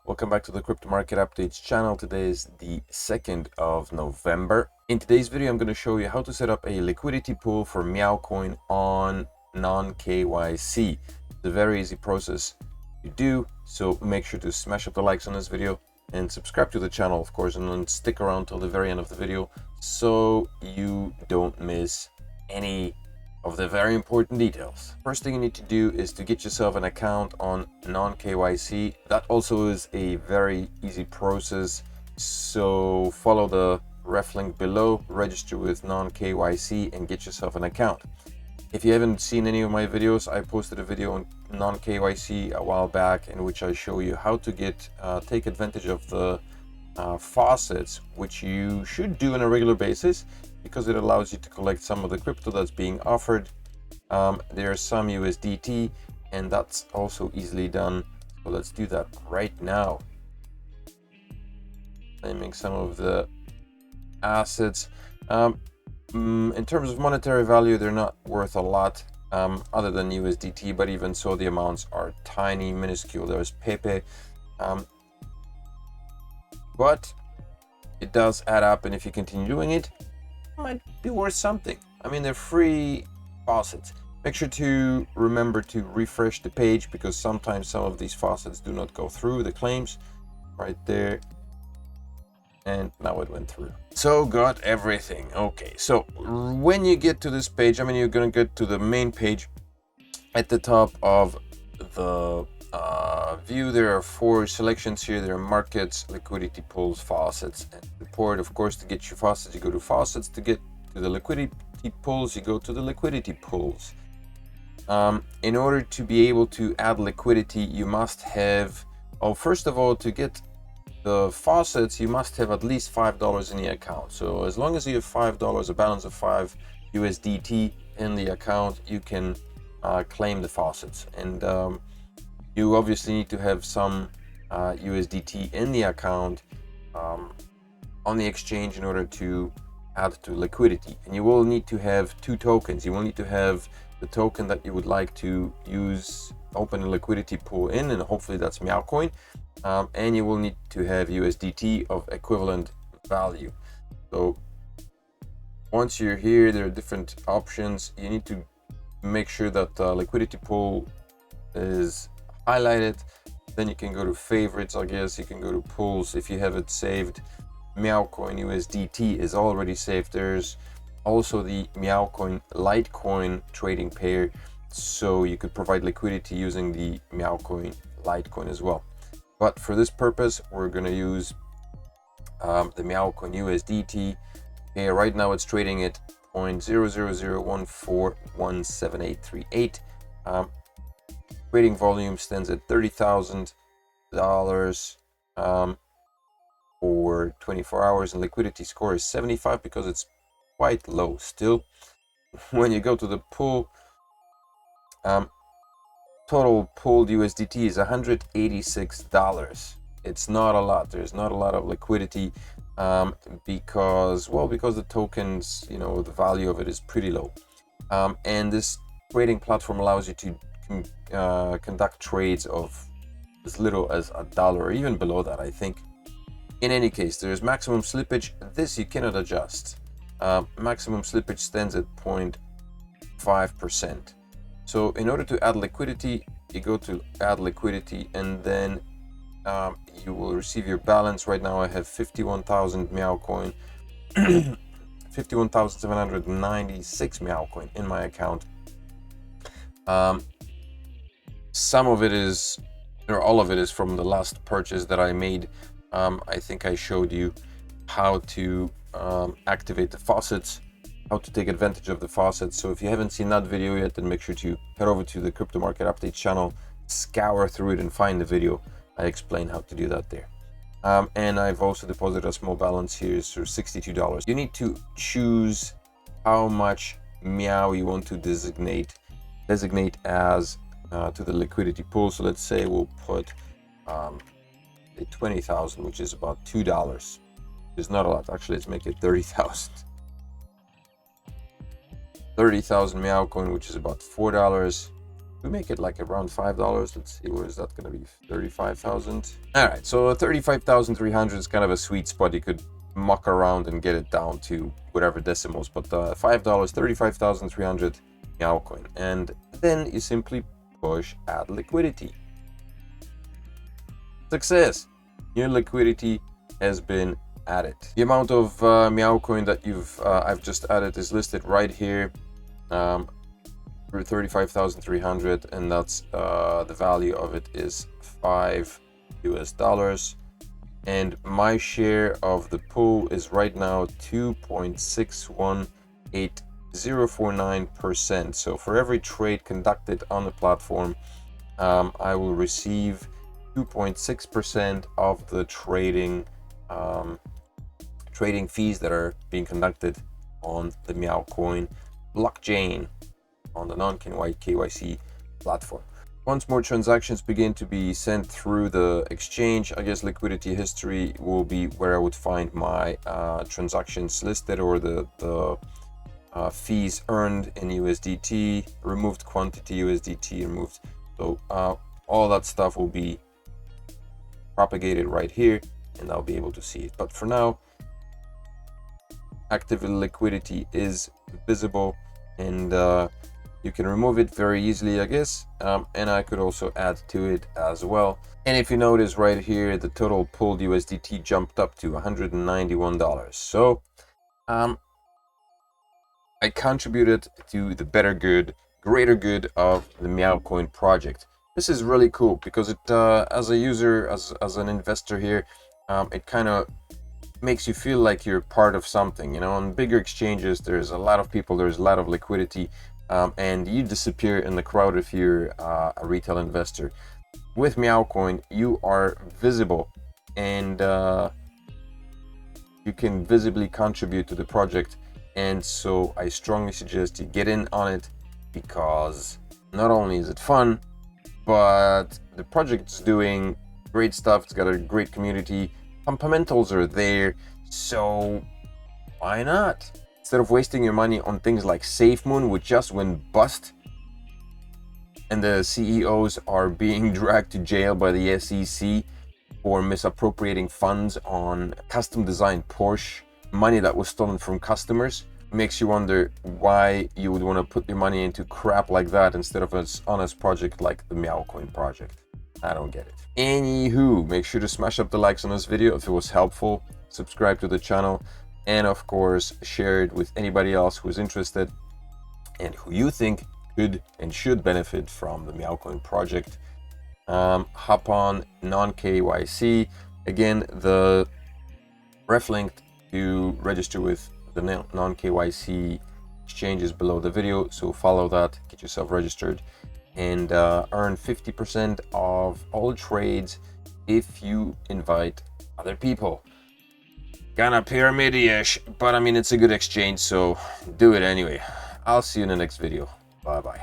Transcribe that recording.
Welcome back to the Crypto Market Updates channel. Today is the 2nd of November. In today's video, I'm going to show you how to set up a liquidity pool for MEWC on non-KYC. It's a very easy process to do, so make sure to smash up the likes on this video and subscribe to the channel, of course, and then stick around till the very end of the video so you don't miss any of the very important details. First thing you need to do is to get yourself an account on non-KYC. That also is a very easy process, so follow the ref link below, register with non-KYC and get yourself an account. If you haven't seen any of my videos, I posted a video on non-KYC a while back in which I show you how to take advantage of the faucets, which you should do on a regular basis because it allows you to collect some of the crypto that's being offered. There's some USDT and that's also easily done. So let's do that right now. Claiming some of the assets. In terms of monetary value, they're not worth a lot other than USDT, but even so, the amounts are tiny, minuscule. There's Pepe. But it does add up, and if you continue doing it, it might be worth something. I mean, they're free faucets. Make sure to remember to refresh the page because sometimes some of these faucets do not go through the claims. Right there. And now it went through. So got everything. Okay, so when you get to this page, I mean, you're going to get to the main page. At the top of the view, there are 4 selections here. There are markets, liquidity pools, faucets, and report. Of course, to get your faucets, you go to faucets. To get to the liquidity pools, you go to the liquidity pools. In order to be able to add liquidity, you must have, first of all, to get the faucets, you must have at least $5 in the account. So as long as you have $5, a balance of 5 USDT in the account, you can claim the faucets. And you obviously need to have some USDT in the account on the exchange in order to add to liquidity. And you will need to have 2 tokens. You will need to have the token that you would like to use, open a liquidity pool in, and hopefully that's MEWC. And you will need to have USDT of equivalent value. So once you're here, there are different options. You need to make sure that the liquidity pool is highlighted. Then you can go to favorites, I guess. You can go to pools if you have it saved. MEWC USDT is already saved. There's also the MEWC Litecoin trading pair, so you could provide liquidity using the MEWC Litecoin as well. But for this purpose, we're going to use the MEWC USDT. Okay, right now it's trading at 0.00014178838. Trading volume stands at $30,000 for 24 hours, and liquidity score is 75 because it's quite low still. When you go to the pool, total pooled USDT is $186. It's not a lot. There's not a lot of liquidity because the tokens, the value of it is pretty low. And this trading platform allows you to conduct trades of as little as $1 or even below that, I think. In any case, there's maximum slippage. This you cannot adjust. Maximum slippage stands at 0.5%. So in order to add liquidity, you go to add liquidity, and then you will receive your balance. Right now I have 51,000 MEWC, 51,796 MEWC in my account. Some of it is, or all of it is from the last purchase that I made. I think I showed you how to activate the faucets, how to take advantage of the faucets. So if you haven't seen that video yet, then make sure to head over to the Crypto Market Updates channel, scour through it and find the video. I explain how to do that there. And I've also deposited a small balance here, so $62. You need to choose how much MEW you want to designate as to the liquidity pool. So let's say we'll put 20,000, which is about $2. It's not a lot. Actually, let's make it 30,000. 30,000 MEWC, which is about $4. We make it like around $5. Let's see, what is that going to be? 35,000. All right, so 35,300 is kind of a sweet spot. You could muck around and get it down to whatever decimals, but $5, 35,300 MEW coin. And then you simply push add liquidity. Success! New liquidity has been added. The amount of MEW coin that I've just added is listed right here. 35,300, and that's the value of it is $5 US, and my share of the pool is right now 2.618049%. So for every trade conducted on the platform, I will receive 2.6% of the trading fees that are being conducted on the MEW coin blockchain on the non-KYC platform. Once more transactions begin to be sent through the exchange, I guess liquidity history will be where I would find my transactions listed, or the fees earned in USDT, removed quantity USDT removed. So all that stuff will be propagated right here, and I'll be able to see it. But for now, active liquidity is visible, and you can remove it very easily, I guess, and I could also add to it as well. And if you notice right here, the total pulled USDT jumped up to $191. So I contributed to the greater good of the MEW coin project. This is really cool because it, as a user, as an investor here, it kind of makes you feel like you're part of something. You know, on bigger exchanges, there's a lot of people, there's a lot of liquidity, and you disappear in the crowd if you're a retail investor. With MEW coin, you are visible, and you can visibly contribute to the project. And so I strongly suggest you get in on it, because not only is it fun, but the project's doing great stuff. It's got a great community. Fundamentals are there, so why not? Instead of wasting your money on things like SafeMoon, which just went bust, and the CEOs are being dragged to jail by the SEC for misappropriating funds on custom designed Porsche, money that was stolen from customers, makes you wonder why you would want to put your money into crap like that instead of an honest project like the MEW coin project. I don't get it. Anywho, make sure to smash up the likes on this video if it was helpful, subscribe to the channel, and of course share it with anybody else who's interested and who you think could and should benefit from the MEW coin project. Hop on non-KYC. Again, the ref link to register with the non-KYC exchange is below the video, so follow that, get yourself registered, and earn 50% of all trades if you invite other people. Kinda pyramid-ish, but I mean, it's a good exchange, so do it anyway. I'll see you in the next video. Bye bye.